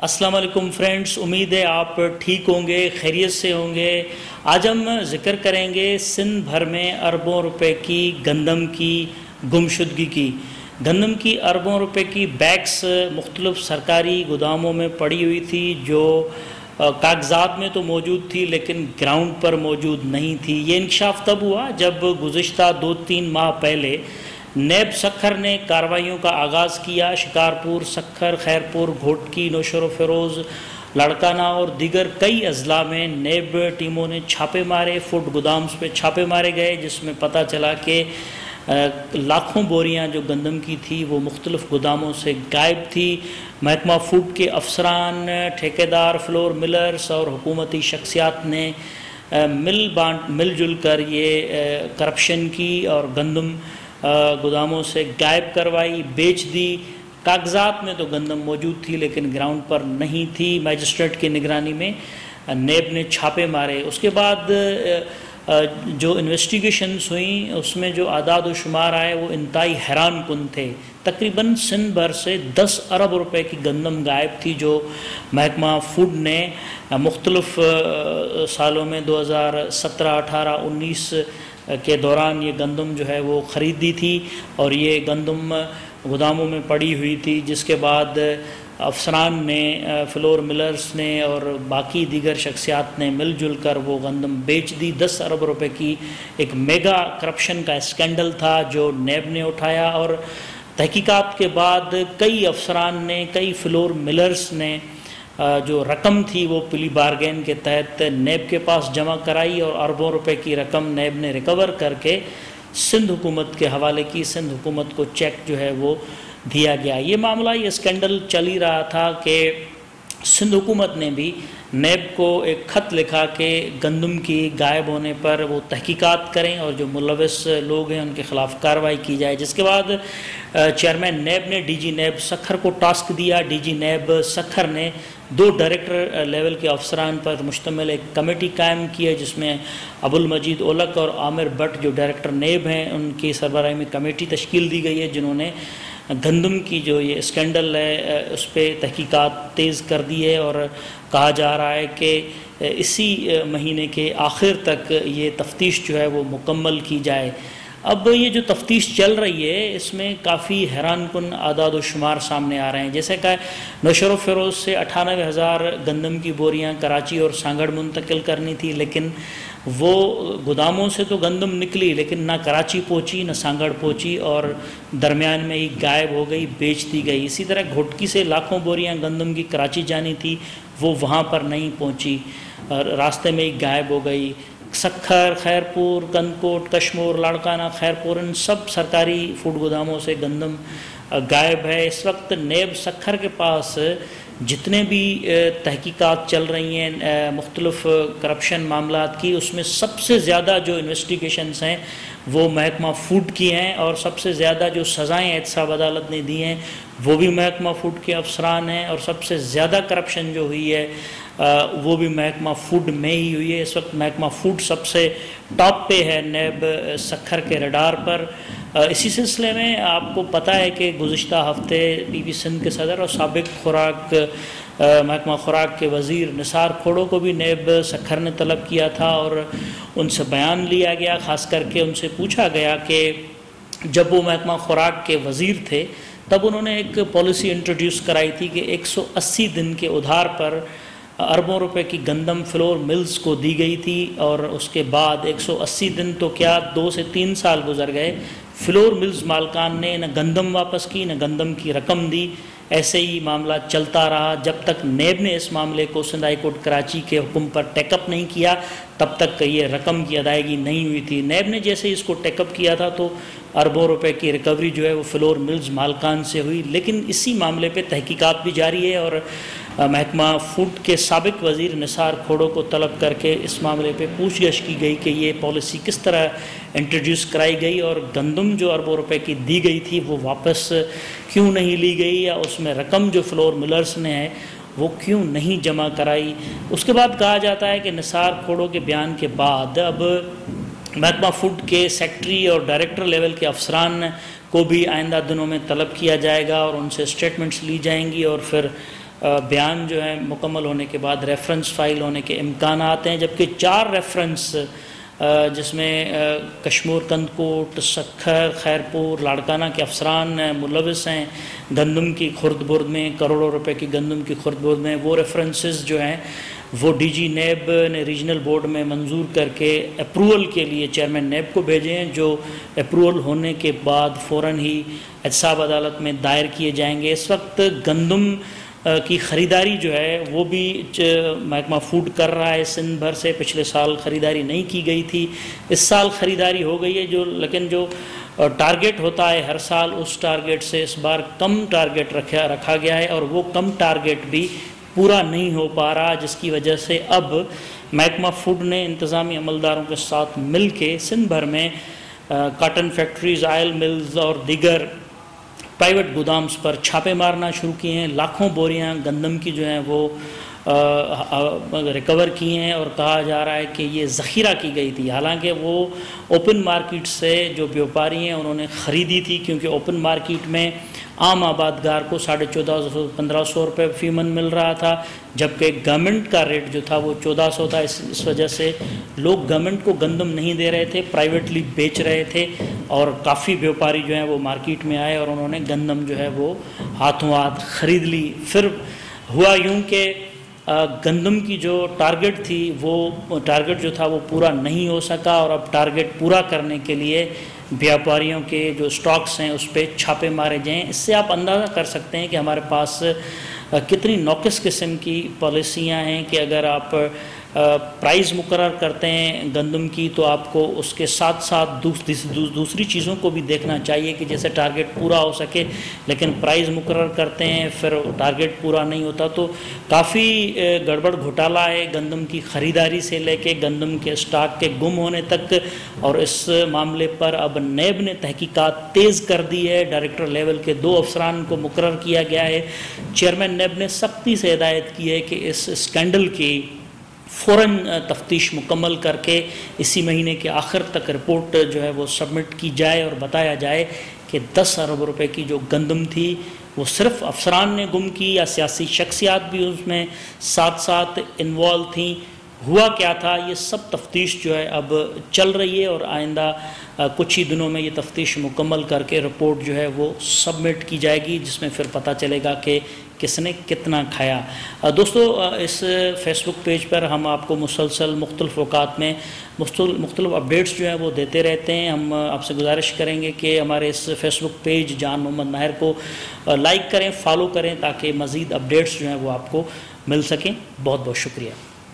السلام علیکم فرینڈز، امید ہے آپ ٹھیک ہوں گے، خیریت سے ہوں گے۔ آج ہم ذکر کریں گے سندھ بھر میں اربوں روپے کی گندم کی گمشدگی کی۔ گندم کی اربوں روپے کی بیگس مختلف سرکاری گوداموں میں پڑی ہوئی تھی، جو کاغذات میں تو موجود تھی لیکن گراؤنڈ پر موجود نہیں تھی۔ یہ انکشاف تب ہوا جب گزشتہ 2-3 ماہ پہلے نیب سکھر نے کارروائیوں کا آغاز کیا۔ شکارپور، سکھر، خیرپور، گھوٹکی، نوشہر و فیروز، لاڑکانہ اور دیگر کئی اضلاع میں نیب ٹیموں نے چھاپے مارے، فوڈ گودامز پہ چھاپے مارے گئے، جس میں پتہ چلا کہ لاکھوں بوریاں جو گندم کی تھی وہ مختلف گوداموں سے غائب تھی۔ محکمہ فوڈ کے افسران، ٹھیکیدار، فلور ملرز اور حکومتی شخصیات نے مل جل کر یہ کرپشن کی اور گندم گوداموں سے غائب کروائی، بیچ دی۔ کاغذات میں تو گندم موجود تھی لیکن گراؤنڈ پر نہیں تھی۔ میجسٹریٹ کی نگرانی میں نیب نے چھاپے مارے۔ اس کے بعد جو انویسٹیگیشنز ہوئیں اس میں جو اعداد و شمار آئے وہ انتہائی حیران کن تھے۔ تقریباً سندھ بھر سے 10 ارب روپے کی گندم غائب تھی، جو محکمہ فوڈ نے مختلف سالوں میں 2017، 18، 19 کے دوران یہ گندم جو ہے وہ خریدی تھی اور یہ گندم گوداموں میں پڑی ہوئی تھی، جس کے بعد افسران نے، فلور ملرز نے اور باقی دیگر شخصیات نے مل جل کر وہ گندم بیچ دی۔ 10 ارب روپے کی ایک میگا کرپشن کا اسکینڈل تھا جو نیب نے اٹھایا، اور تحقیقات کے بعد کئی افسران نے، کئی فلور ملرز نے جو رقم تھی وہ پلی بارگین کے تحت نیب کے پاس جمع کرائی اور اربوں روپے کی رقم نیب نے ریکور کر کے سندھ حکومت کے حوالے کی۔ سندھ حکومت کو چیک جو ہے وہ دیا گیا۔ یہ معاملہ، یہ اسکینڈل چل ہی رہا تھا کہ سندھ حکومت نے بھی نیب کو ایک خط لکھا کہ گندم کی غائب ہونے پر وہ تحقیقات کریں اور جو ملوث لوگ ہیں ان کے خلاف کارروائی کی جائے، جس کے بعد چیئرمین نیب نے ڈی جی نیب سکھر کو ٹاسک دیا۔ ڈی جی نیب سکھر نے 2 ڈائریکٹر لیول کے افسران پر مشتمل ایک کمیٹی قائم کی ہے، جس میں ابوالمجید اولک اور عامر بٹ جو ڈائریکٹر نیب ہیں ان کی سربراہی میں کمیٹی تشکیل دی گئی ہے، جنہوں نے گندم کی جو یہ اسکینڈل ہے اس پہ تحقیقات تیز کر دی ہے، اور کہا جا رہا ہے کہ اسی مہینے کے آخر تک یہ تفتیش جو ہے وہ مکمل کی جائے۔ اب یہ جو تفتیش چل رہی ہے اس میں کافی حیران کن اعداد و شمار سامنے آ رہے ہیں، جیسے کہ نوشہر و فیروز سے 98,000 گندم کی بوریاں کراچی اور سانگڑ منتقل کرنی تھی، لیکن وہ گوداموں سے تو گندم نکلی لیکن نہ کراچی پہنچی نہ سانگڑ پہنچی اور درمیان میں ہی غائب ہو گئی، بیچ دی گئی۔ اسی طرح گھوٹکی سے لاکھوں بوریاں گندم کی کراچی جانی تھی، وہ وہاں پر نہیں پہنچی، راستے میں ہی غائب ہو گئی۔ سکھر، خیرپور، کندکوٹ، کشمور، لاڑکانہ، خیرپور، ان سب سرکاری فوڈ گوداموں سے گندم غائب ہے۔ اس وقت نیب سکھر کے پاس جتنے بھی تحقیقات چل رہی ہیں مختلف کرپشن معاملات کی، اس میں سب سے زیادہ جو انویسٹیگیشنز ہیں وہ محکمہ فوڈ کی ہیں، اور سب سے زیادہ جو سزائیں احتساب عدالت نے دی ہیں وہ بھی محکمہ فوڈ کے افسران ہیں، اور سب سے زیادہ کرپشن جو ہوئی ہے وہ بھی محکمہ فوڈ میں ہی ہوئی ہے۔ اس وقت محکمہ فوڈ سب سے ٹاپ پہ ہے نیب سکھر کے ریڈار پر۔ اسی سلسلے میں آپ کو پتہ ہے کہ گزشتہ ہفتے پی پی سندھ کے صدر اور سابق محکمہ خوراک کے وزیر نثار کھوڑو کو بھی نیب سکھر نے طلب کیا تھا، اور ان سے بیان لیا گیا۔ خاص کر کے ان سے پوچھا گیا کہ جب وہ محکمہ خوراک کے وزیر تھے تب انہوں نے ایک پالیسی انٹروڈیوس کرائی تھی کہ 180 دن کے ادھار پر اربوں روپے کی گندم فلور ملز کو دی گئی تھی، اور اس کے بعد 180 دن تو کیا 2 سے 3 سال گزر گئے، فلور ملز مالکان نے نہ گندم واپس کی نہ گندم کی رقم دی۔ ایسے ہی معاملہ چلتا رہا جب تک نیب نے اس معاملے کو سندھ ہائی کورٹ کراچی کے حکم پر ٹیک اپ نہیں کیا، تب تک یہ رقم کی ادائیگی نہیں ہوئی تھی۔ نیب نے جیسے ہی اس کو ٹیک اپ کیا تھا تو اربوں روپے کی ریکوری جو ہے وہ فلور ملز مالکان سے ہوئی، لیکن اسی معاملے پہ تحقیقات بھی جاری ہے، اور محکمہ فوڈ کے سابق وزیر نثار کھوڑو کو طلب کر کے اس معاملے پہ پوچھ گچھ کی گئی کہ یہ پالیسی کس طرح انٹروڈیوس کرائی گئی، اور گندم جو اربوں روپے کی دی گئی تھی وہ واپس کیوں نہیں لی گئی، یا اس میں رقم جو فلور ملرز نے ہے وہ کیوں نہیں جمع کرائی۔ اس کے بعد کہا جاتا ہے کہ نثار کھوڑو کے بیان کے بعد اب محکمہ فوڈ کے سیکٹری اور ڈائریکٹر لیول کے افسران کو بھی آئندہ دنوں میں طلب کیا جائے گا اور ان سے اسٹیٹمنٹس لی جائیں گی، اور پھر بیان جو ہے مکمل ہونے کے بعد ریفرنس فائل ہونے کے امکانات ہیں، جبکہ 4 ریفرنس جس میں کشمور، کندکوٹ، سکھر، خیرپور، لاڑکانہ کے افسران ملوث ہیں گندم کی خرد برد میں، کروڑوں روپے کی گندم کی خرد برد میں، وہ ریفرنسز جو ہیں وہ ڈی جی نیب نے ریجنل بورڈ میں منظور کر کے اپروول کے لیے چیئرمین نیب کو بھیجے ہیں، جو اپروول ہونے کے بعد فوراً ہی احتساب عدالت میں دائر کیے جائیں گے۔ اس وقت گندم کی خریداری جو ہے وہ بھی محکمہ فوڈ کر رہا ہے سندھ بھر سے۔ پچھلے سال خریداری نہیں کی گئی تھی، اس سال خریداری ہو گئی ہے، لیکن جو ٹارگٹ ہوتا ہے ہر سال اس ٹارگٹ سے اس بار کم ٹارگٹ رکھا گیا ہے، اور وہ کم ٹارگٹ بھی پورا نہیں ہو پا رہا، جس کی وجہ سے اب محکمہ فوڈ نے انتظامی عملداروں کے ساتھ مل کے سندھ بھر میں کاٹن فیکٹریز، آئل ملز اور دیگر پرائیویٹ گودامز پر چھاپے مارنا شروع کیے ہیں۔ لاکھوں بوریاں گندم کی جو ہیں وہ ریکور کی ہیں، اور کہا جا رہا ہے کہ یہ ذخیرہ کی گئی تھی، حالانکہ وہ اوپن مارکیٹ سے جو بیوپاری ہیں انہوں نے خریدی تھی، کیونکہ اوپن مارکیٹ میں عام آبادگار کو 1450-1500 روپے فی من مل رہا تھا، جبکہ گورنمنٹ کا ریٹ جو تھا وہ 1400 تھا۔ اس وجہ سے لوگ گورنمنٹ کو گندم نہیں دے رہے تھے، پرائیویٹلی بیچ رہے تھے، اور کافی بیوپاری جو ہیں وہ مارکیٹ میں آئے اور انہوں نے گندم جو ہے وہ ہاتھوں ہاتھ خرید لی۔ پھر ہوا یوں کہ گندم کی جو ٹارگٹ تھی وہ ٹارگٹ جو تھا وہ پورا نہیں ہو سکا، اور اب ٹارگٹ پورا کرنے کے لیے بیوپاریوں کے جو سٹاکس ہیں اس پہ چھاپے مارے جائیں۔ اس سے آپ اندازہ کر سکتے ہیں کہ ہمارے پاس کتنی ناقص قسم کی پالیسیاں ہیں کہ اگر آپ پرائز مقرر کرتے ہیں گندم کی تو آپ کو اس کے ساتھ ساتھ دوسری چیزوں کو بھی دیکھنا چاہیے کہ جیسے ٹارگٹ پورا ہو سکے، لیکن پرائز مقرر کرتے ہیں پھر ٹارگٹ پورا نہیں ہوتا، تو کافی گڑبڑ گھوٹالہ ہے گندم کی خریداری سے لے کے گندم کے اسٹاک کے گم ہونے تک۔ اور اس معاملے پر اب نیب نے تحقیقات تیز کر دی ہے، ڈائریکٹر لیول کے 2 افسران کو مقرر کیا گیا ہے۔ چیئرمین نیب نے سختی سے ہدایت کی ہے کہ اس اسکینڈل کی فوراً تفتیش مکمل کر کے اسی مہینے کے آخر تک رپورٹ جو ہے وہ سبمٹ کی جائے، اور بتایا جائے کہ 10 ارب روپے کی جو گندم تھی وہ صرف افسران نے گم کی یا سیاسی شخصیات بھی اس میں ساتھ ساتھ انوالو تھیں، ہوا کیا تھا، یہ سب تفتیش جو ہے اب چل رہی ہے، اور آئندہ کچھ ہی دنوں میں یہ تفتیش مکمل کر کے رپورٹ جو ہے وہ سبمٹ کی جائے گی، جس میں پھر پتہ چلے گا کہ کس نے کتنا کھایا۔ دوستو، اس فیس بک پیج پر ہم آپ کو مسلسل مختلف اوقات میں مختلف اپڈیٹس جو ہیں وہ دیتے رہتے ہیں۔ ہم آپ سے گزارش کریں گے کہ ہمارے اس فیس بک پیج جان محمد ماہر کو لائک کریں، فالو کریں، تاکہ مزید اپڈیٹس جو ہیں وہ آپ کو مل سکیں۔ بہت بہت شکریہ۔